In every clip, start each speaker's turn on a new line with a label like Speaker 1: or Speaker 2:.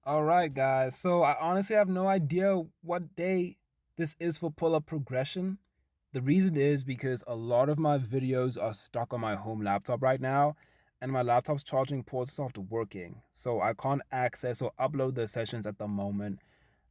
Speaker 1: All right, guys. So I honestly have no idea what day this is for pull-up progression. The reason is because a lot of my videos are stuck on my home laptop right now, and my laptop's charging port stopped working. So I can't access or upload the sessions at the moment.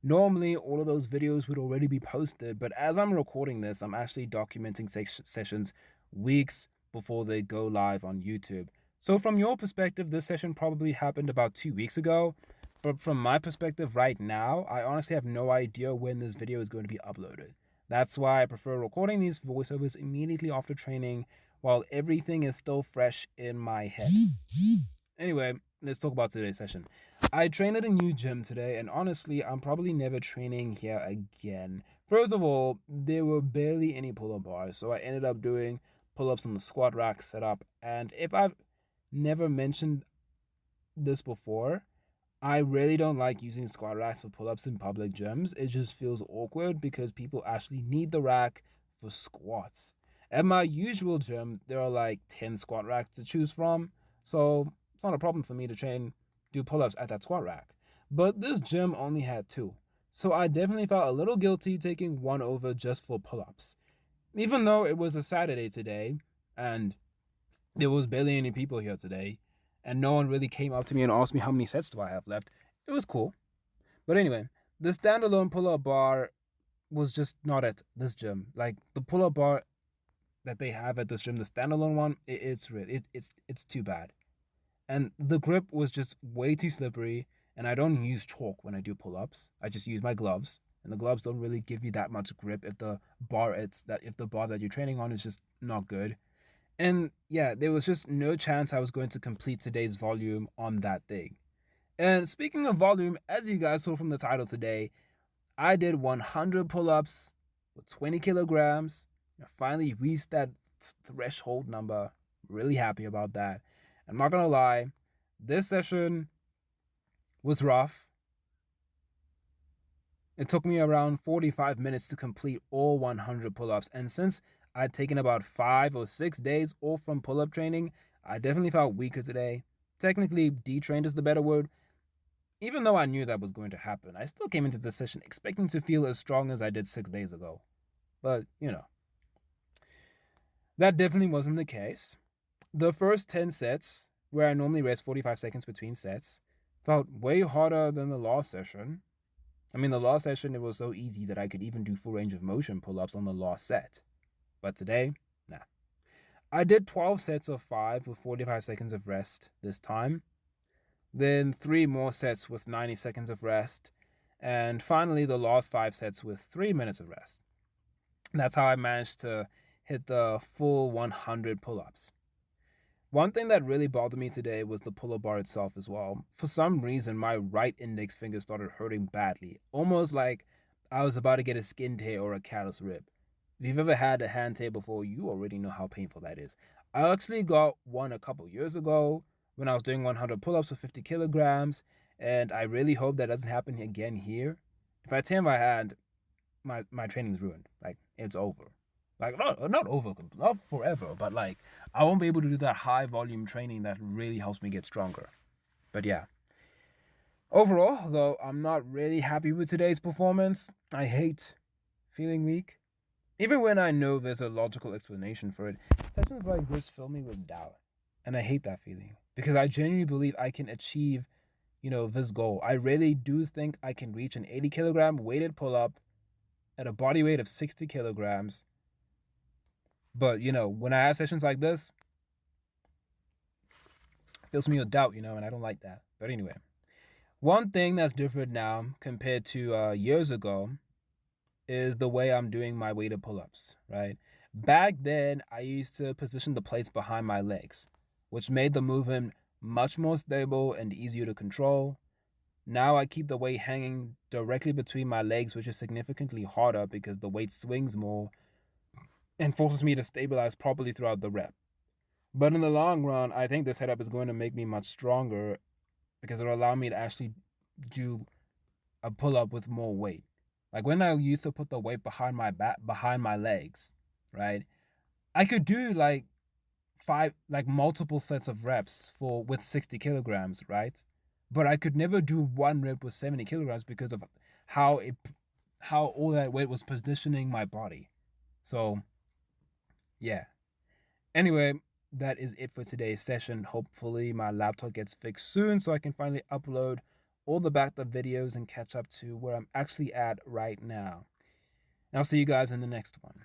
Speaker 1: Normally, all of those videos would already be posted, but as I'm recording this, I'm actually documenting sessions weeks before they go live on YouTube. So, from your perspective, this session probably happened about 2 weeks ago. But from my perspective right now, I honestly have no idea when this video is going to be uploaded. That's why I prefer recording these voiceovers immediately after training while everything is still fresh in my head. Anyway, let's talk about today's session. I trained at a new gym today, and honestly, I'm probably never training here again. First of all, there were barely any pull up bars, so I ended up doing pull ups on the squat rack setup. And if I've never mentioned this before, I really don't like using squat racks for pull ups in public gyms. It just feels awkward because people actually need the rack for squats. At my usual gym, there are like 10 squat racks to choose from, so it's not a problem for me to do pull ups at that squat rack. But this gym only had two, so I definitely felt a little guilty taking one over just for pull ups. Even though it was a Saturday today and there was barely any people here today, and no one really came up to me and asked me how many sets do I have left. It was cool. But anyway, the standalone pull-up bar was just not at this gym. Like the pull-up bar that they have at this gym, the standalone one, it's too bad. And the grip was just way too slippery. And I don't use chalk when I do pull-ups. I just use my gloves. And the gloves don't really give you that much grip if the bar that you're training on is just not good. And yeah, there was just no chance I was going to complete today's volume on that thing. And speaking of volume, as you guys saw from the title today, I did 100 pull ups with 20 kilograms. I finally reached that threshold number. Really happy about that. I'm not going to lie, this session was rough. It took me around 45 minutes to complete all 100 pull ups. And since I'd taken about 5 or 6 days off from pull up training, I definitely felt weaker today. Technically, detrained is the better word. Even though I knew that was going to happen, I still came into the session expecting to feel as strong as I did 6 days ago. But, that definitely wasn't the case. The first 10 sets, where I normally rest 45 seconds between sets, felt way harder than the last session. I mean, the last session, it was so easy that I could even do full range of motion pull ups on the last set. But today, nah. I did 12 sets of 5 with 45 seconds of rest this time, then 3 more sets with 90 seconds of rest, and finally the last 5 sets with 3 minutes of rest. That's how I managed to hit the full 100 pull ups. One thing that really bothered me today was the pull up bar itself as well. For some reason, my right index finger started hurting badly, almost like I was about to get a skin tear or a callus rip. If you've ever had a hand tear before, you already know how painful that is. I actually got one a couple years ago when I was doing 100 pull ups with 50 kilograms, and I really hope that doesn't happen again here. If I tear my hand, my training's ruined. Like it's over. Like not over, not forever, but like I won't be able to do that high volume training that really helps me get stronger. But yeah, overall though, I'm not really happy with today's performance. I hate feeling weak, even when I know there's a logical explanation for it. Sessions like this fill me with doubt, and I hate that feeling because I genuinely believe I can achieve, this goal. I really do think I can reach an 80 kilogram weighted pull up at a body weight of 60 kilograms. But, when I have sessions like this, it fills me with doubt, and I don't like that. But anyway, one thing that's different now compared to years ago is the way I'm doing my weighted pull ups, right? Back then, I used to position the plates behind my legs, which made the movement much more stable and easier to control. Now I keep the weight hanging directly between my legs, which is significantly harder because the weight swings more and forces me to stabilize properly throughout the rep. But in the long run, I think this setup is going to make me much stronger because it'll allow me to actually do a pull up with more weight. Like when I used to put the weight behind my back, behind my legs, right? I could do like multiple sets of reps for with 60 kilograms, right? but I could never do one rep with 70 kilograms because of how all that weight was positioning my body. So yeah. Anyway, that is it for today's session. Hopefully my laptop gets fixed soon so I can finally upload all the backed up videos and catch up to where I'm actually at right now. And I'll see you guys in the next one.